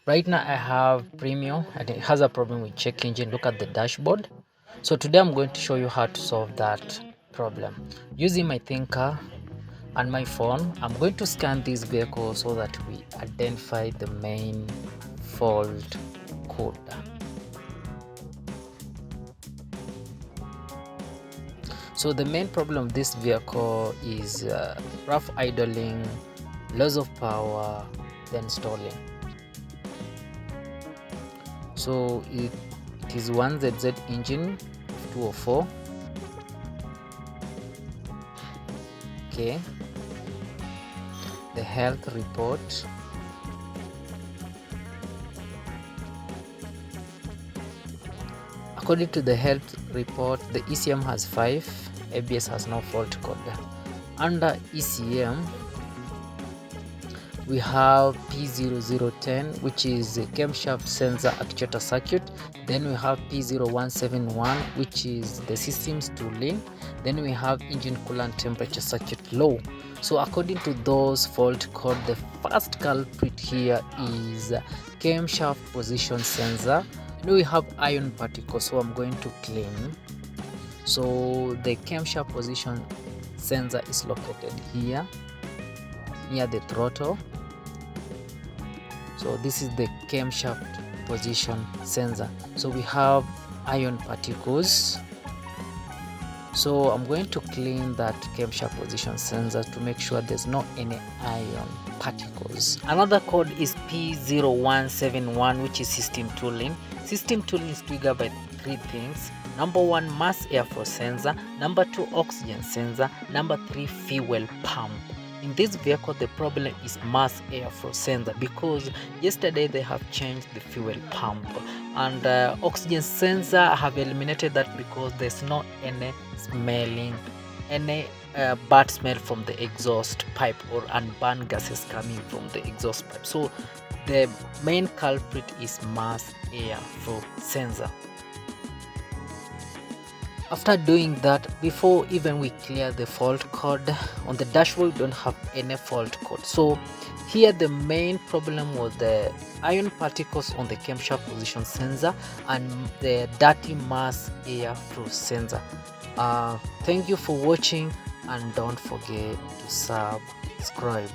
Right now I have Premium and it has a problem with check engine. Look at the dashboard. So today I'm going to show you how to solve that problem. Using my thinker and my phone, I'm going to scan this vehicle so that we identify the main fault code. So the main problem of this vehicle is rough idling, loss of power, then stalling. So it is 1ZZ engine 204. Okay, the health report. According to the health report, the ECM has 5, ABS has no fault code. Under ECM, we have P0010, which is a camshaft sensor actuator circuit. Then we have P0171, which is the system's tooling. Then we have engine coolant temperature circuit low. So according to those fault code, the first culprit here is camshaft position sensor. Now we have iron particles, so I'm going to clean. So the camshaft position sensor is located here near the throttle. So this is the camshaft position sensor. So we have iron particles. So I'm going to clean that camshaft position sensor to make sure there's not any iron particles. Another code is P0171, which is system tooling. System tooling is triggered by 3 things. Number 1, mass airflow sensor. Number 2, oxygen sensor. Number 3, fuel pump. In this vehicle, the problem is mass airflow sensor because yesterday they have changed the fuel pump, and oxygen sensor have eliminated that because there's not any bad smell from the exhaust pipe or unburned gases coming from the exhaust pipe. So the main culprit is mass airflow sensor. After doing that, before even we clear the fault code on the dashboard, we don't have any fault code. So here the main problem was the iron particles on the camshaft position sensor and the dirty mass airflow sensor. Thank you for watching, and don't forget to subscribe.